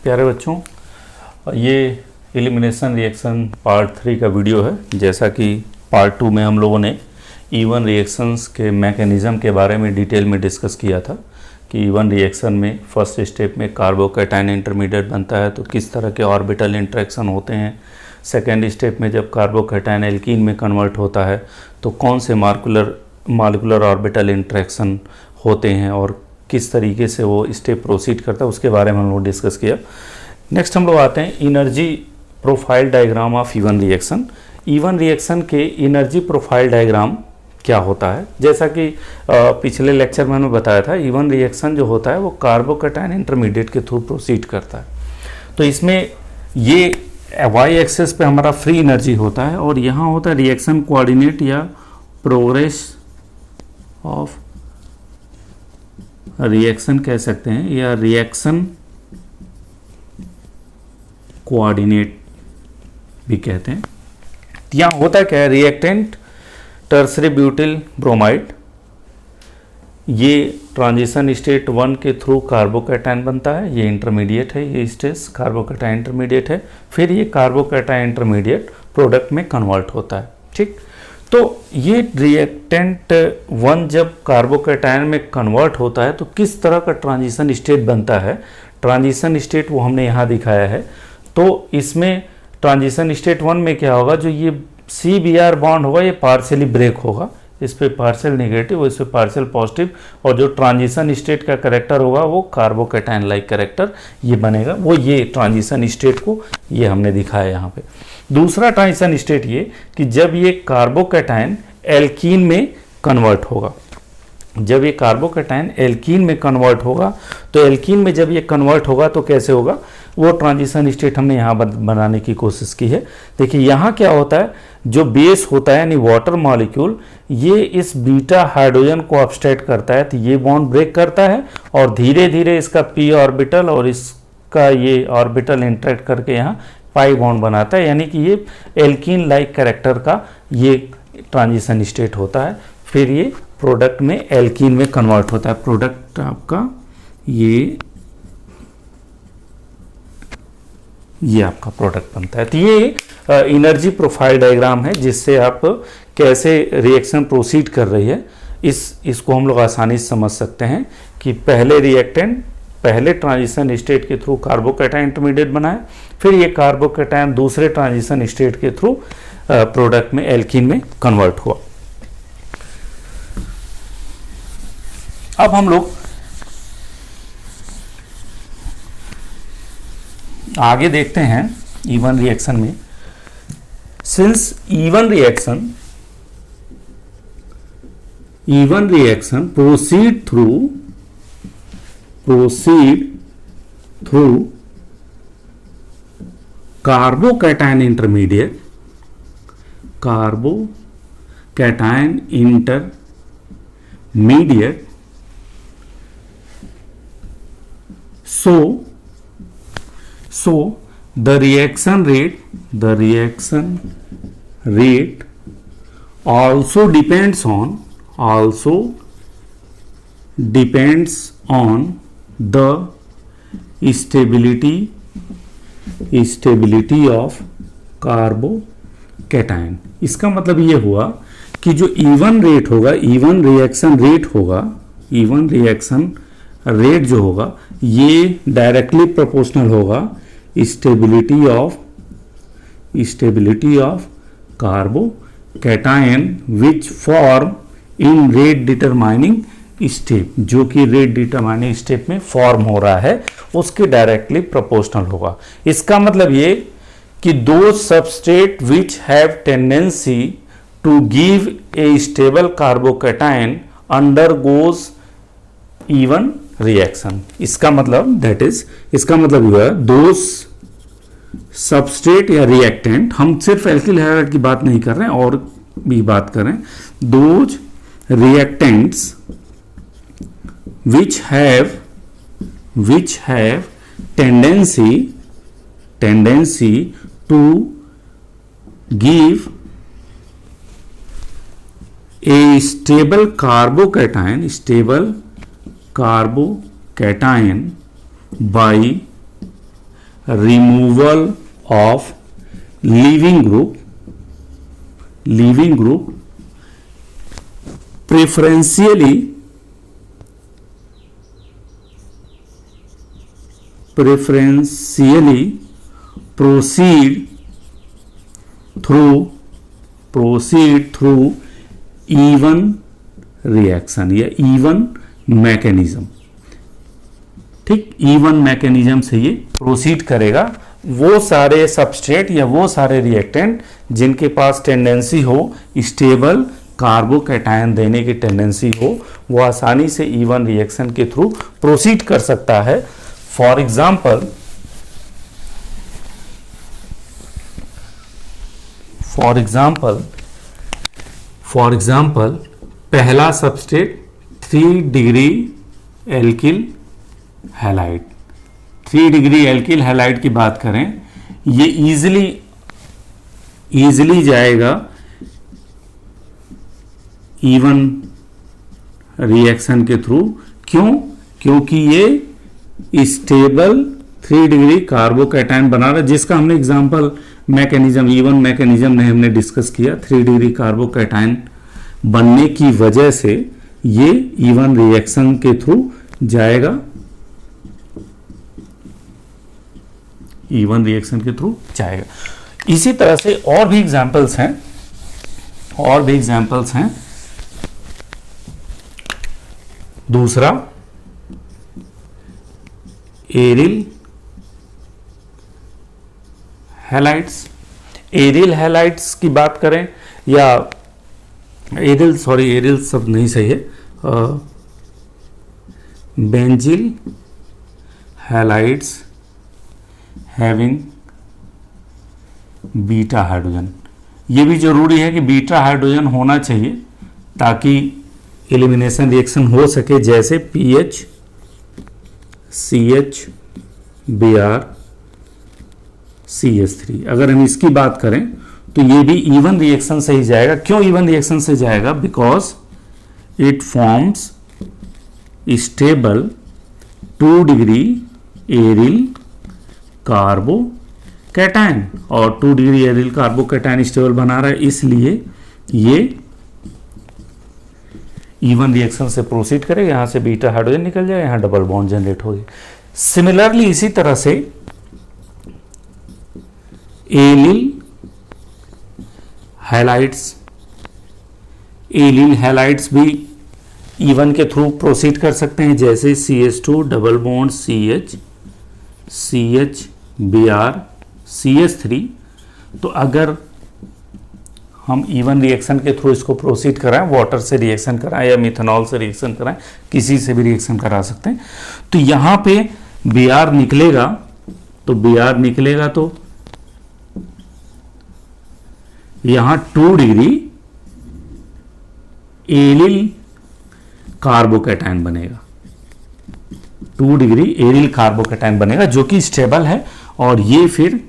प्यारे बच्चों, ये एलिमिनेशन रिएक्शन पार्ट 3 का वीडियो है। जैसा कि पार्ट 2 में हम लोगों ने E1 रिएक्शंस के मैकेनिज़्म के बारे में डिटेल में डिस्कस किया था कि E1 रिएक्शन में फर्स्ट स्टेप में कार्बोकैटायन इंटरमीडिएट बनता है तो किस तरह के ऑर्बिटल इंटरेक्शन होते हैं। सेकेंड स्टेप में जब कार्बोकैटायन एल्कीन में कन्वर्ट होता है तो कौन से मालिकुलर ऑर्बिटल इंटरेक्शन होते हैं और किस तरीके से वो स्टेप प्रोसीड करता है, उसके बारे में हम लोग डिस्कस किया। नेक्स्ट हम लोग आते हैं energy profile diagram of E1 reaction. E1 reaction के एनर्जी प्रोफाइल डायग्राम क्या होता है। जैसा कि पिछले लेक्चर में हमने बताया था, E1 रिएक्शन जो होता है वो कार्बोकैटायन इंटरमीडिएट के थ्रू प्रोसीड करता है। तो इसमें ये y एक्सेस पे हमारा फ्री एनर्जी होता है और यहाँ होता है रिएक्शन कोऑर्डिनेट या प्रोग्रेस ऑफ रिएक्शन कह सकते हैं या रिएक्शन कोऑर्डिनेट भी कहते हैं। यहाँ होता है क्या है, रिएक्टेंट टर्सरी ब्यूटिल ब्रोमाइड, ये ट्रांजिशन स्टेट 1 के थ्रू कार्बोकैटायन बनता है, ये इंटरमीडिएट है, ये स्टेज कार्बोकैटायन इंटरमीडिएट है। फिर ये कार्बोकैटायन इंटरमीडिएट प्रोडक्ट में कन्वर्ट होता है। ठीक, तो ये रिएक्टेंट 1 जब कार्बोकैटायन में कन्वर्ट होता है तो किस तरह का ट्रांजिशन स्टेट बनता है। ट्रांजिशन स्टेट वो हमने यहाँ दिखाया है। तो इसमें ट्रांजिशन स्टेट 1 में क्या होगा, जो ये CBr बॉन्ड होगा ये पार्शियली ब्रेक होगा, इस पे पार्शियल नेगेटिव और इस पे पार्शियल पॉजिटिव, और जो ट्रांजिशन स्टेट का कैरेक्टर होगा वो कार्बोकैटायन लाइक कैरेक्टर ये बनेगा। वो ये ट्रांजिशन स्टेट को ये हमने दिखाया यहाँ पे। दूसरा ट्रांजिशन स्टेट ये कि जब ये कार्बोकैटायन एल्कीन में कन्वर्ट होगा, जब ये कार्बोकैटायन एल्कीन में कन्वर्ट होगा तो एल्कीन में जब ये कन्वर्ट होगा तो कैसे होगा, वो ट्रांजिशन स्टेट हमने यहाँ बनाने की कोशिश की है। देखिए यहाँ क्या होता है, जो बेस होता है यानी वाटर मॉलिक्यूल, ये इस बीटा हाइड्रोजन को अपस्ट्रैक्ट करता है तो ये बॉन्ड ब्रेक करता है और धीरे धीरे इसका p ऑर्बिटल और इसका ये ऑर्बिटल इंटरेक्ट करके यहाँ पाई बॉन्ड बनाता है, यानी कि ये एल्कीन लाइक कैरेक्टर का ये ट्रांजिशन स्टेट होता है। फिर ये प्रोडक्ट में एल्कीन में कन्वर्ट होता है। प्रोडक्ट आपका ये आपका प्रोडक्ट बनता है। तो ये एनर्जी प्रोफाइल डायग्राम है जिससे आप कैसे रिएक्शन प्रोसीड कर रही है इसको हम लोग आसानी से समझ सकते हैं कि पहले रिएक्टेंट पहले ट्रांजिशन स्टेट के थ्रू कार्बोकैटायन इंटरमीडिएट बनाए, फिर ये कार्बोकैटायन दूसरे ट्रांजिशन स्टेट के थ्रू प्रोडक्ट में एल्कीन में कन्वर्ट हुआ। अब हम लोग आगे देखते हैं E1 रिएक्शन में। Since E1 reaction proceed through carbocation intermediate so the reaction rate also depends on the stability of carbocation. इसका मतलब ये हुआ कि जो E1 रेट होगा, E1 रिएक्शन रेट जो होगा ये डायरेक्टली प्रोपोर्शनल होगा stability of carbocation which form in rate determining step, जो कि रेट डिटरमाइनिंग स्टेप में फॉर्म हो रहा है उसके डायरेक्टली प्रोपोर्शनल होगा। इसका मतलब ये कि दो substrate which have tendency to give a stable carbocation undergoes E1 reaction. इसका मतलब इसका मतलब हुआ दो सबस्ट्रेट या रिएक्टेंट, हम सिर्फ एल्किल हैलाइड की बात नहीं कर रहे हैं और भी बात कर रहे हैं, those reactants which have tendency to give a stable carbocation by removal of leaving group preferentially proceed through even reaction या even मैकेनिज्म। ठीक, इवन मैकेनिज्म से ये प्रोसीड करेगा। वो सारे सबस्ट्रेट या वो सारे रिएक्टेंट जिनके पास टेंडेंसी हो स्टेबल कार्बोकैटायन देने की टेंडेंसी हो, वो आसानी से इवन रिएक्शन के थ्रू प्रोसीड कर सकता है। फॉर एग्जाम्पल पहला substrate 3 degree alkyl halide. 3 degree alkyl halide की बात करें, ये इजीली जाएगा इवन रिएक्शन के थ्रू। क्यों? क्योंकि ये स्टेबल 3 डिग्री कार्बोकैटायन बना रहा है, जिसका हमने एग्जांपल मैकेनिज्म, इवन मैकेनिज्म में हमने डिस्कस किया। 3 डिग्री कार्बोकैटायन बनने की वजह से ये इवन रिएक्शन के थ्रू जाएगा, इवन रिएक्शन के थ्रू जाएगा। इसी तरह से और भी एग्जांपल्स हैं। दूसरा एरिल हैलाइड्स की बात करें, या एरिल शब्द नहीं सही है, benzyl halides having beta hydrogen. ये भी जरूरी है कि बीटा हाइड्रोजन होना चाहिए ताकि एलिमिनेशन रिएक्शन हो सके, जैसे PH CH Br CH3। अगर हम इसकी बात करें तो ये भी इवन रिएक्शन से ही जाएगा। क्यों इवन रिएक्शन से जाएगा? Because it forms stable 2 degree aryl carbocation, और 2 डिग्री एरिल कार्बोकैटायन स्टेबल बना रहा है, इसलिए ये इवन रिएक्शन से प्रोसीड करेगा। यहां से बीटा हाइड्रोजन निकल जाएगा, यहां डबल बॉन्ड जनरेट होगी। सिमिलरली इसी तरह से एलिल हैलाइड्स भी इवन के थ्रू प्रोसीड कर सकते हैं, जैसे CH2 double bond CH Br CH3। तो अगर हम इवन रिएक्शन के थ्रू इसको प्रोसीड कराएं, वाटर से रिएक्शन कराएं या मिथेनॉल से रिएक्शन कराएं, किसी से भी रिएक्शन करा सकते हैं, तो यहां पे Br निकलेगा, तो यहां 2 डिग्री एरिल कार्बोकैटायन बनेगा, 2 डिग्री एरिल कार्बोकैटायन बनेगा, जो कि स्टेबल है, और ये फिर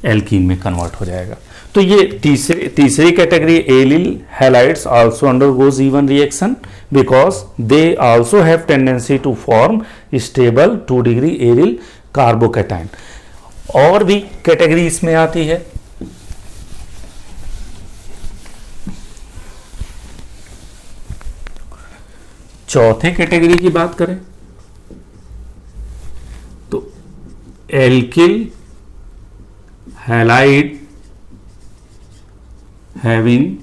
एल्कीन में कन्वर्ट हो जाएगा। तो ये तीसरी category allyl halides also undergoes even reaction because they also have tendency to form stable 2 degree aryl carbocation. और भी कैटेगरी इसमें आती है। चौथे कैटेगरी की बात करें तो एल्किल हैलाइड हैविंग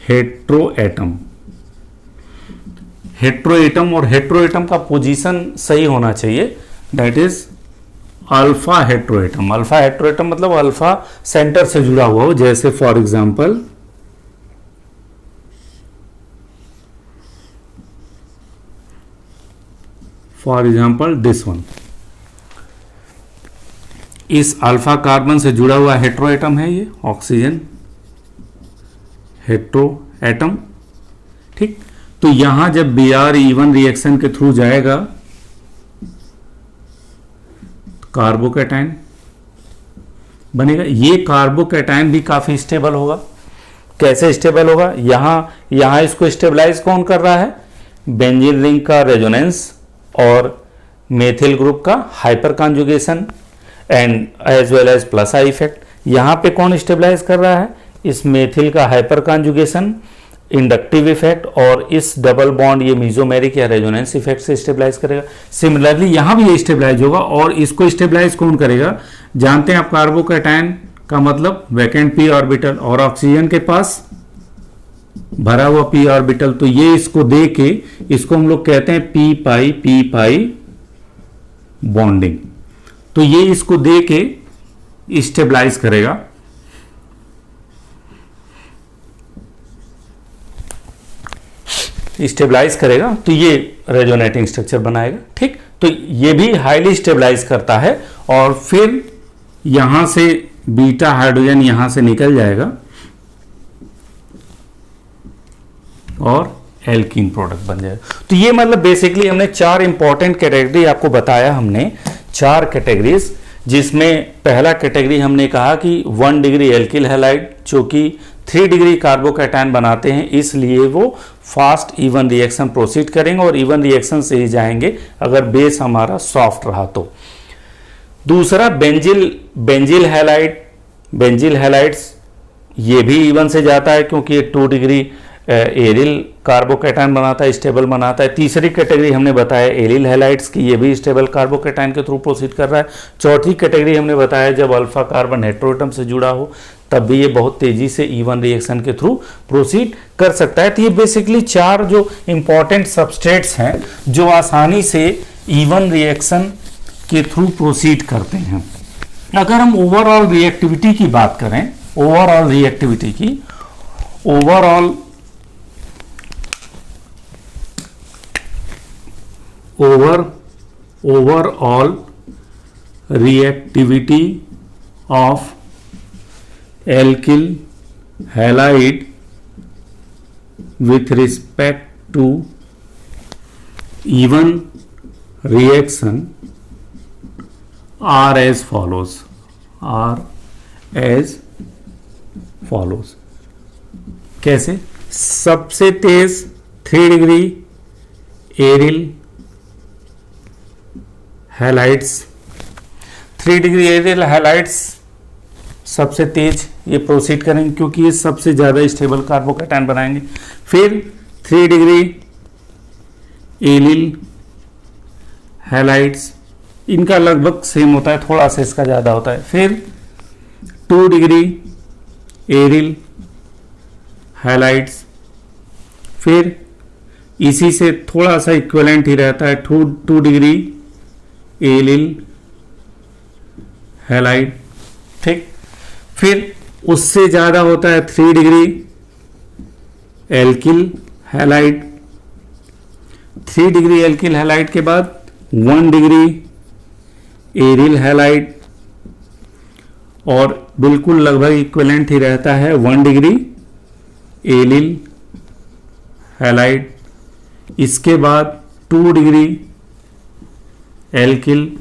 हेट्रोएटम। और हेट्रोएटम का पोजीशन सही होना चाहिए, that is alpha heteroatom. Alpha heteroatom मतलब अल्फा सेंटर से जुड़ा हुआ हो, जैसे फॉर एग्जाम्पल दिस वन। इस अल्फा कार्बन से जुड़ा हुआ हेट्रोएटम है, ये ऑक्सीजन हेट्रोएटम। ठीक, तो यहां जब Br इवन रिएक्शन के थ्रू जाएगा कार्बोकैटायन बनेगा। ये कार्बोकैटायन भी काफी स्टेबल होगा, कैसे स्टेबल होगा, यहाँ इसको स्टेबलाइज कौन कर रहा है, बेंजीन रिंग का रेजोनेंस और मेथिल ग्रुप का hyperconjugation and as well as plus I effect. यहाँ पे कौन स्टेबलाइज कर रहा है, इस मेथिल का हाइपर कॉन्जुगेशन, इंडक्टिव इफेक्ट और इस डबल बॉन्ड ये मीजोमेरिक या रेजोनेंस इफेक्ट से स्टेबलाइज करेगा। सिमिलरली यहाँ भी ये स्टेबलाइज होगा और इसको स्टेबलाइज कौन करेगा, जानते हैं आप, कार्बोकैटायन का मतलब वैकेंट पी ऑर्बिटल और ऑक्सीजन के पास भरा हुआ पी ऑर्बिटल, तो ये इसको दे के इसको हम लोग कहते हैं पी पाई बॉन्डिंग। तो ये इसको दे के स्टेबलाइज करेगा। स्टेबलाइज करेगा तो ये रेजोनेटिंग स्ट्रक्चर बनाएगा। ठीक, तो ये भी हाईली स्टेबलाइज करता है और फिर यहां से बीटा हाइड्रोजन यहां से निकल जाएगा और एल्कीन प्रोडक्ट बन जाएगा। तो ये मतलब बेसिकली हमने 4 इंपॉर्टेंट कैटेगरी आपको बताया, हमने 4 कैटेगरीज, जिसमें पहला कैटेगरी हमने कहा कि 1 डिग्री एल्किल हैलाइड जो कि 3 डिग्री कार्बोकैटायन बनाते हैं, इसलिए वो फास्ट इवन रिएक्शन प्रोसीड करेंगे और इवन रिएक्शन से ही जाएंगे अगर बेस हमारा सॉफ्ट रहा तो। दूसरा बेंजिल हैलाइड्स, ये भी इवन से जाता है क्योंकि ये 2 डिग्री एरिल कार्बोकैटायन बनाता है, स्टेबल बनाता है। तीसरी कैटेगरी हमने बताया एलिल हैलाइड्स की, ये भी स्टेबल कार्बोकैटायन के थ्रू प्रोसीड कर रहा है। चौथी कैटेगरी हमने बताया जब अल्फा कार्बन हेटेरोएटम से जुड़ा हो तब भी ये बहुत तेजी से इवन रिएक्शन के थ्रू प्रोसीड कर सकता है। तो ये बेसिकली 4 जो इंपॉर्टेंट सबस्ट्रेट्स हैं जो आसानी से इवन रिएक्शन के थ्रू प्रोसीड करते हैं। अगर हम ओवरऑल रिएक्टिविटी की बात करें, ओवरऑल रिएक्टिविटी की, overall reactivity of alkyl halide with respect to even reaction are as follows, कैसे, सबसे तेज 3 degree aryl halides, 3 degree aryl halides सबसे तेज ये प्रोसीड करेंगे क्योंकि ये सबसे ज़्यादा स्टेबल कार्बोकैटायन बनाएंगे। फिर 3 डिग्री एलिल हैलाइड्स, इनका लगभग सेम होता है, थोड़ा सा इसका ज़्यादा होता है। फिर 2 डिग्री एरिल हैलाइड्स, फिर इसी से थोड़ा सा इक्विवेलेंट ही रहता है 2 डिग्री एलिल हैलाइड। ठीक, फिर उससे ज़्यादा होता है 3 degree alkyl halide. 3 degree alkyl halide के बाद 1 डिग्री एरिल हैलाइड और बिल्कुल लगभग इक्विवेलेंट ही रहता है 1 डिग्री एलिल हैलाइड। इसके बाद 2 डिग्री एल्किल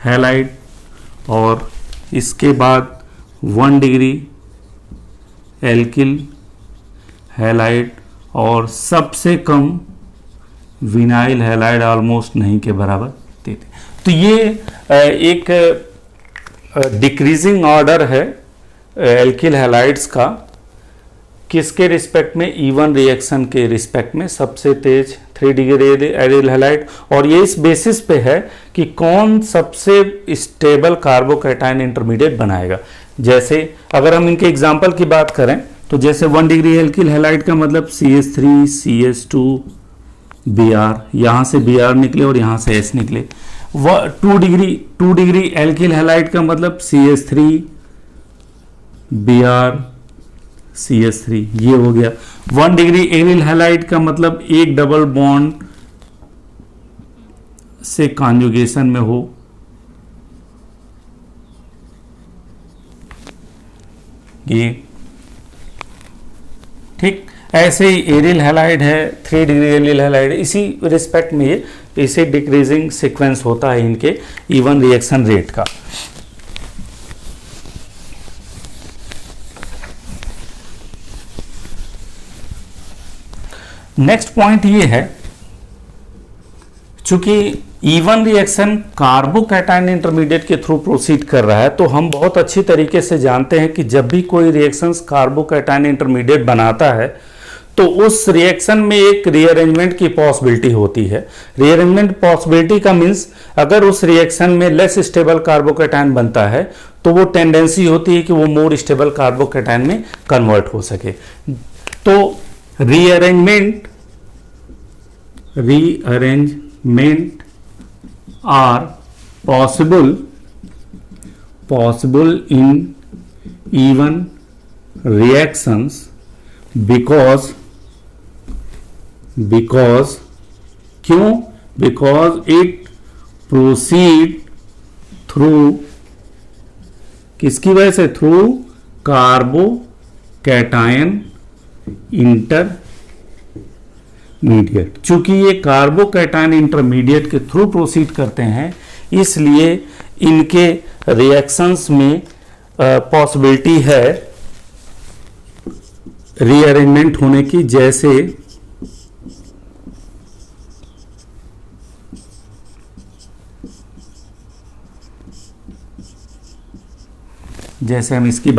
हैलाइड और इसके बाद 1 डिग्री एल्किल हैलाइड और सबसे कम विनाइल हैलाइड ऑलमोस्ट नहीं के बराबर देते। तो ये एक डिक्रीजिंग ऑर्डर है एल्किल हैलाइड्स का, किसके रिस्पेक्ट में, इवन रिएक्शन के रिस्पेक्ट में सबसे तेज 3 डिग्री एरिल हैलाइड। और ये इस बेसिस पे है कि कौन सबसे स्टेबल कार्बोकैटायन इंटरमीडिएट बनाएगा। जैसे अगर हम इनके एग्जांपल की बात करें तो जैसे 1 डिग्री एल्किल हैलाइड का मतलब CH3 CH2 Br, यहाँ से Br निकले और यहाँ से S निकले। 2 डिग्री एल्किल हैलाइड का मतलब CH3 Br CH3, ये हो गया। 1 डिग्री एरिल हैलाइड का मतलब एक डबल बॉन्ड से कॉन्जुगेशन में हो, ये ठीक। ऐसे ही एरिल हैलाइड है, 3 डिग्री एरिल हैलाइड, इसी रिस्पेक्ट में ये इसे डिक्रीजिंग सीक्वेंस होता है इनके इवन रिएक्शन रेट का। नेक्स्ट पॉइंट ये है, चूंकि इवन रिएक्शन कार्बोकैटायन इंटरमीडिएट के थ्रू प्रोसीड कर रहा है, तो हम बहुत अच्छी तरीके से जानते हैं कि जब भी कोई रिएक्शंस कार्बोकैटायन इंटरमीडिएट बनाता है तो उस रिएक्शन में एक रीअरेंजमेंट की पॉसिबिलिटी होती है। रीअरेंजमेंट पॉसिबिलिटी का मीन्स अगर उस रिएक्शन में लेस स्टेबल कार्बोकैटायन बनता है तो वो टेंडेंसी होती है कि वो मोर स्टेबल कार्बोकैटायन में कन्वर्ट हो सके। तो rearrangement are possible in even reactions because क्यों? because it proceed through किसकी वजह से? Through carbocation intermediate. चूंकि ये कार्बोकैटायन इंटरमीडिएट के थ्रू प्रोसीड करते हैं, इसलिए इनके रिएक्शंस में पॉसिबिलिटी है रीअरेंजमेंट होने की। जैसे हम इसकी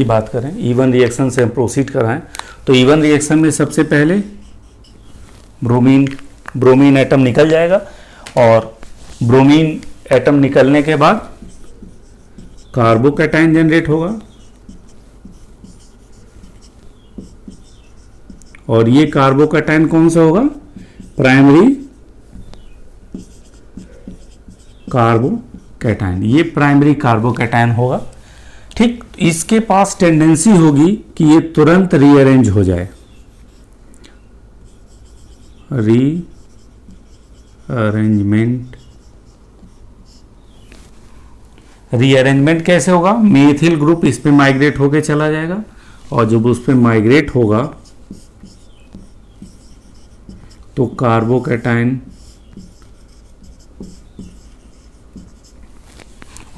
बात करें, इवन रिएक्शन से हम प्रोसीड कराएं, तो इवन रिएक्शन में सबसे पहले ब्रोमीन एटम निकल जाएगा, और ब्रोमीन एटम निकलने के बाद कार्बोकैटायन जनरेट होगा, और ये कार्बोकैटायन कौन सा होगा? Primary carbocation. ये प्राइमरी कार्बोकैटायन होगा। ठीक, इसके पास टेंडेंसी होगी कि ये तुरंत रीअरेंज हो जाए। रीअरेंजमेंट कैसे होगा? मेथिल ग्रुप इस पे माइग्रेट होके चला जाएगा, और जब उस पे माइग्रेट होगा तो कार्बोकैटायन,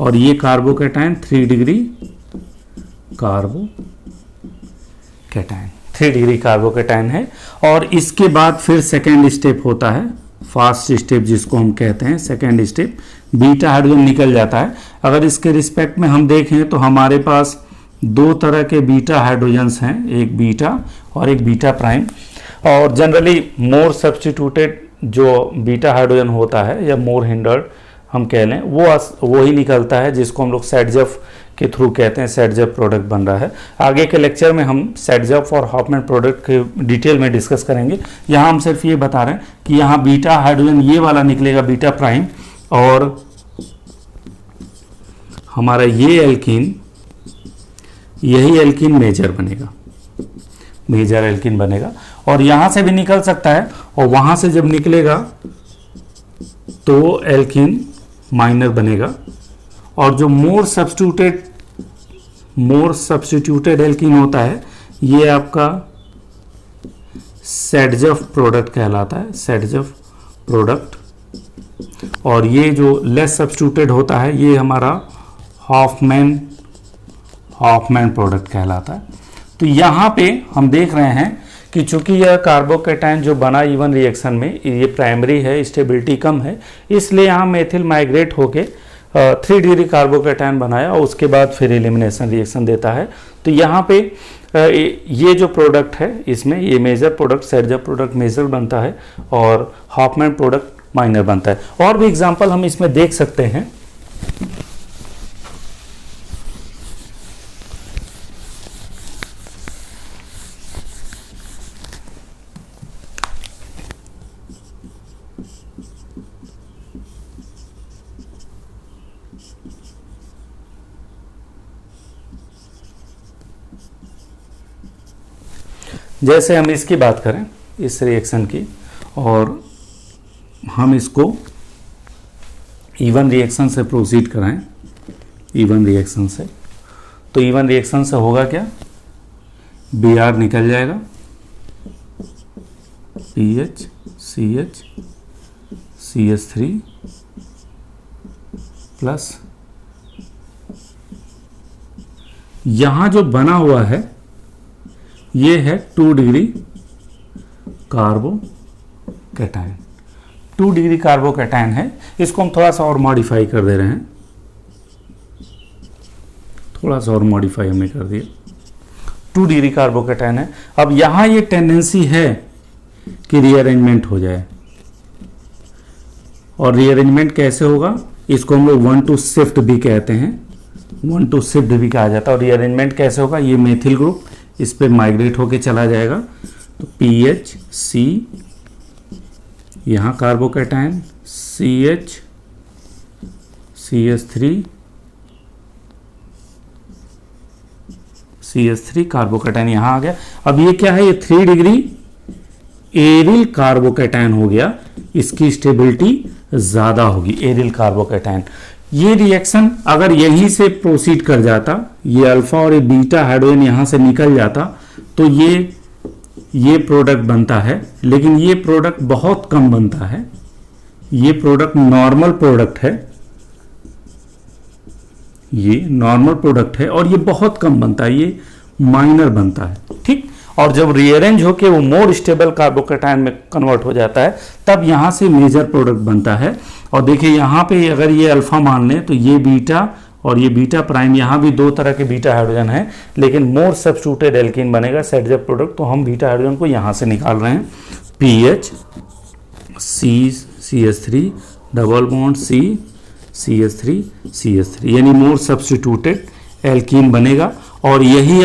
और ये carbocation 3 degree carbocation 3 degree carbocation है। और इसके बाद फिर सेकेंड स्टेप होता है, फास्ट स्टेप जिसको हम कहते हैं। सेकेंड स्टेप बीटा हाइड्रोजन निकल जाता है। अगर इसके रिस्पेक्ट में हम देखें तो हमारे पास 2 तरह के बीटा हाइड्रोजन्स हैं, एक बीटा और एक बीटा प्राइम। और जनरली मोर सब्स्टिट्यूटेड जो बीटा हाइड्रोजन होता है, या मोर हिंडर्ड हम कह लें, वो ही निकलता है जिसको हम लोग सेटजफ के थ्रू कहते हैं। सेटजफ प्रोडक्ट बन रहा है। आगे के लेक्चर में हम सेटजफ और हॉफमैन प्रोडक्ट के डिटेल में डिस्कस करेंगे। यहाँ हम सिर्फ ये बता रहे हैं कि यहाँ बीटा हाइड्रोजन ये वाला निकलेगा, बीटा प्राइम, और हमारा ये एल्कीन, यही एल्कीन मेजर बनेगा, मेजर एल्कीन बनेगा। और यहाँ से भी निकल सकता है, और वहाँ से जब निकलेगा तो एल्कीन माइनर बनेगा। और जो मोर सब्स्टिट्यूटेड एल्कीन होता है, ये आपका सेटजफ प्रोडक्ट कहलाता है, सेटजफ प्रोडक्ट। और ये जो लेस सब्स्टिट्यूटेड होता है, ये हमारा हॉफमैन प्रोडक्ट कहलाता है। तो यहाँ पे हम देख रहे हैं कि चूंकि यह कार्बोकैटायन जो बना इवन रिएक्शन में, ये प्राइमरी है, स्टेबिलिटी कम है, इसलिए यहाँ मेथिल माइग्रेट होके 3 डिग्री कार्बोकैटायन बनाया, और उसके बाद फिर एलिमिनेशन रिएक्शन देता है। तो यहाँ पे ये जो प्रोडक्ट है, इसमें ये मेजर प्रोडक्ट, सेटजफ प्रोडक्ट मेजर बनता है, और हॉफमैन प्रोडक्ट माइनर बनता है। और भी एग्जाम्पल हम इसमें देख सकते हैं। जैसे हम इसकी बात करें, इस रिएक्शन की, और हम इसको इवन रिएक्शन से प्रोसीड कराएं, इवन रिएक्शन से, तो इवन रिएक्शन से होगा क्या? Br निकल जाएगा, PH CH CH3 प्लस यहां जो बना हुआ है ये है 2 डिग्री कार्बोकैटायन, 2 डिग्री कार्बोकैटायन है। इसको हम थोड़ा सा और मॉडिफाई कर दे रहे हैं, थोड़ा सा और मॉडिफाई हमने कर दिया, 2 डिग्री कार्बोकैटायन है। अब यहां ये टेंडेंसी है कि रीअरेंजमेंट हो जाए, और रीअरेंजमेंट कैसे होगा, इसको हम लोग 1 to शिफ्ट भी कहते हैं, 1 to शिफ्ट भी कहा जाता है। और रीअरेंजमेंट कैसे होगा, ये मेथिल ग्रुप इस पे माइग्रेट होके चला जाएगा, तो PH C, यहाँ कार्बोकैटायन CH CH3 कार्बोकैटायन यहाँ आ गया। अब ये क्या है, ये 3 डिग्री एरिल कार्बोकैटायन हो गया, इसकी स्टेबिलिटी ज्यादा होगी, एरिल कार्बोकैटायन। ये रिएक्शन अगर यहीं से प्रोसीड कर जाता, ये अल्फा और ये बीटा हाइड्रोजन यहां से निकल जाता, तो ये प्रोडक्ट बनता है, लेकिन ये प्रोडक्ट बहुत कम बनता है। ये प्रोडक्ट नॉर्मल प्रोडक्ट है, ये नॉर्मल प्रोडक्ट है और ये बहुत कम बनता है, ये माइनर बनता है, ठीक। और जब रीअरेंज होके वो मोर स्टेबल कार्बोकैटायन में कन्वर्ट हो जाता है, तब यहां से मेजर प्रोडक्ट बनता है। और देखिए यहाँ पे अगर ये अल्फा मान लें तो ये बीटा और ये बीटा प्राइम, यहाँ भी 2 तरह के बीटा हाइड्रोजन है, लेकिन मोर सब्स्टिट्यूटेड एल्कीन बनेगा सेडजेप प्रोडक्ट। तो हम बीटा हाइड्रोजन को यहाँ से निकाल रहे हैं, PH CH3 double bond C CH3 यानी मोर सब्स्टिट्यूटेड एल्कीन बनेगा, और यही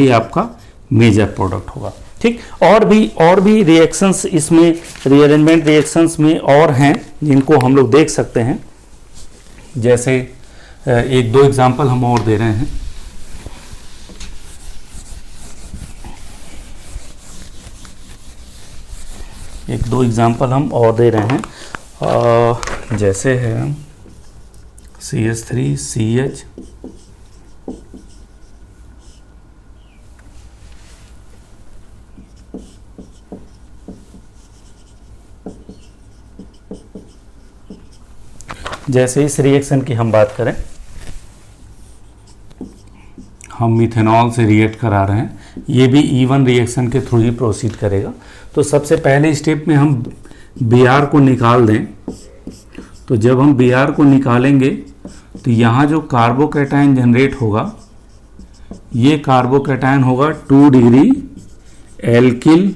आपका मेजर प्रोडक्ट होगा, ठीक। और भी रिएक्शंस इसमें, रीअरेंजमेंट रिएक्शंस में और हैं जिनको हम लोग देख सकते हैं। जैसे 1-2 एग्जांपल हम और दे रहे हैं। एक दो एग्जांपल हम और दे रहे हैं, जैसे है CH3 CH जैसे इस रिएक्शन की हम बात करें, हम मिथेनॉल से रिएक्ट करा रहे हैं, ये भी E1 रिएक्शन के थ्रू ही प्रोसीड करेगा। तो सबसे पहले स्टेप में हम Br को निकाल दें। तो जब हम Br को निकालेंगे तो यहाँ जो कार्बोकैटायन जनरेट होगा, ये कार्बोकैटायन होगा 2 degree alkyl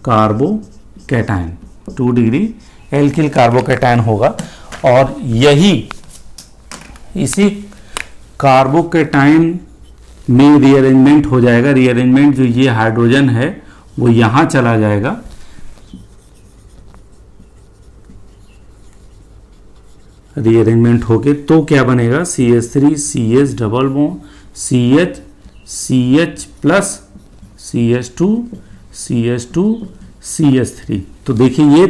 carbocation, 2 degree alkyl carbocation होगा। और इसी कार्बोकैटायन में रीअरेंजमेंट हो जाएगा। रीअरेंजमेंट जो ये हाइड्रोजन है वो यहां चला जाएगा, रीअरेंजमेंट होके तो क्या बनेगा, CH3 CH double bond CH CH plus CH2 CH2 CH3। तो देखिए ये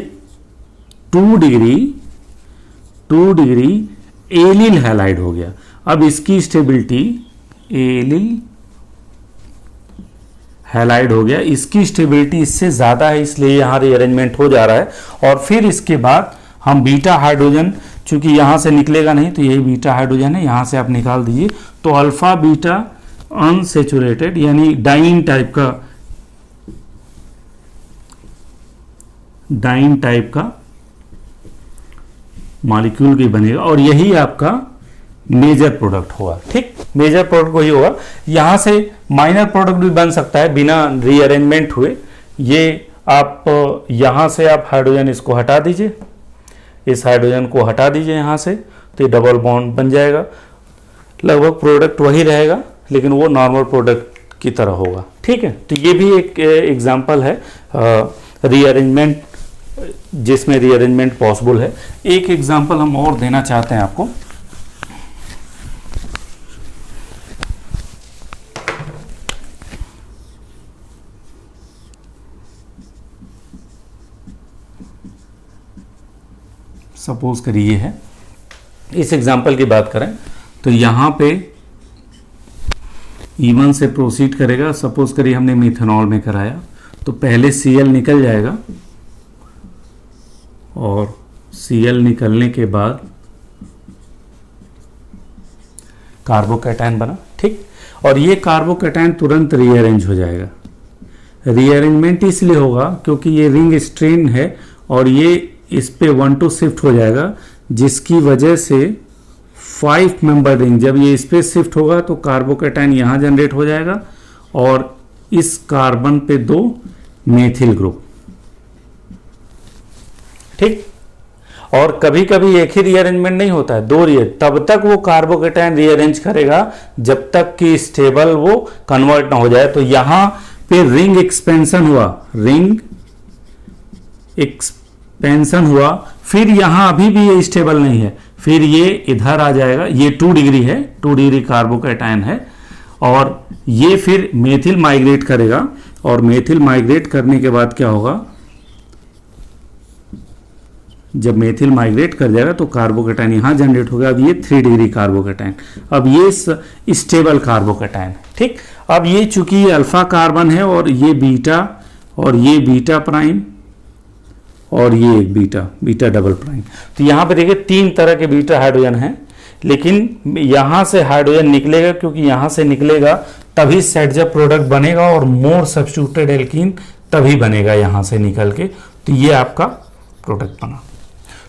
2 डिग्री एलिल हैलाइड हो गया। अब इसकी स्टेबिलिटी एलिल हैलाइड हो गया, इसकी स्टेबिलिटी इससे ज्यादा है, इसलिए यहां रीअरेंजमेंट हो जा रहा है। और फिर इसके बाद हम बीटा हाइड्रोजन, चूंकि यहां से निकलेगा नहीं तो यही बीटा हाइड्रोजन है, यहां से आप निकाल दीजिए। तो अल्फा बीटा अनसेचुरेटेड यानी डाइन टाइप का मॉलिक्यूल भी बनेगा, और यही आपका मेजर प्रोडक्ट होगा, ठीक। मेजर प्रोडक्ट वही होगा। यहां से माइनर प्रोडक्ट भी बन सकता है बिना रीअरेंजमेंट हुए। ये आप यहां से आप हाइड्रोजन इसको हटा दीजिए, इस हाइड्रोजन को हटा दीजिए यहां से, तो ये डबल बॉन्ड बन जाएगा। लगभग प्रोडक्ट वही रहेगा, लेकिन वो नॉर्मल प्रोडक्ट की तरह होगा, ठीक है। तो ये भी एक एग्जांपल है रीअरेंजमेंट, जिसमें रीअरेंजमेंट पॉसिबल है। एक एग्जांपल हम और देना चाहते हैं आपको। सपोज करिए है, इस एग्जांपल की बात करें तो यहां पे E1 से प्रोसीड करेगा। सपोज करिए हमने मिथेनॉल में कराया, तो पहले Cl निकल जाएगा, और Cl निकलने के बाद कार्बोकैटायन बना, ठीक। और ये कार्बोकैटायन तुरंत रीअरेंज हो जाएगा। रीअरेंजमेंट इसलिए होगा क्योंकि ये रिंग स्ट्रेन है और ये इस पे 1 2 शिफ्ट हो जाएगा, जिसकी वजह से 5 मेंबर रिंग जब ये इस पे शिफ्ट होगा तो कार्बोकैटायन यहाँ जनरेट हो जाएगा और इस कार्बन पे 2 मेथिल ग्रुप, ठीक। और कभी कभी एक ही रीअरेंजमेंट नहीं होता है, 2 तब तक वो कार्बोकैटायन रीअरेंज करेगा जब तक कि स्टेबल वो कन्वर्ट ना हो जाए। तो यहां पे रिंग एक्सपेंशन हुआ, रिंग एक्सपेंशन हुआ, फिर यहां अभी भी ये स्टेबल नहीं है, फिर ये इधर आ जाएगा, ये 2 डिग्री है, 2 डिग्री कार्बोकैटायन है, और ये फिर मेथिल माइग्रेट करेगा और मेथिल माइग्रेट करने के बाद क्या होगा, जब मेथिल माइग्रेट कर जाएगा तो कार्बोकैटायन यहाँ जनरेट होगा। अब ये 3 डिग्री कार्बोकैटायन, अब ये स्टेबल कार्बोकैटायन, ठीक। अब ये चूंकि ये अल्फा कार्बन है और ये बीटा, और ये बीटा प्राइम, और ये एक बीटा डबल प्राइम, तो यहाँ पे देखिए 3 तरह के बीटा हाइड्रोजन हैं, लेकिन यहाँ से हाइड्रोजन निकलेगा, क्योंकि यहाँ से निकलेगा तभी सेट जब प्रोडक्ट बनेगा और मोर सब्स्टिट्यूटेड एल्कीन तभी बनेगा यहाँ से निकल के, तो ये आपका प्रोडक्ट बना।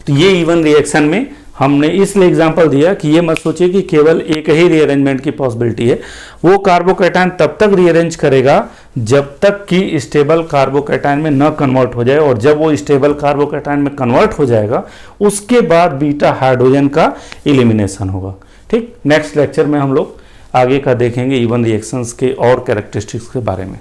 तो ये इवन रिएक्शन में हमने इसलिए एग्जांपल दिया कि ये मत सोचिए कि केवल एक ही रीअरेंजमेंट की पॉसिबिलिटी है। वो कार्बोकैटायन तब तक रीअरेंज करेगा जब तक कि स्टेबल कार्बोकैटायन में न कन्वर्ट हो जाए, और जब वो स्टेबल कार्बोकैटायन में कन्वर्ट हो जाएगा उसके बाद बीटा हाइड्रोजन का एलिमिनेशन होगा, ठीक। नेक्स्ट लेक्चर में हम लोग आगे का देखेंगे इवन रिएक्शंस के और कैरेक्टरिस्टिक्स के बारे में।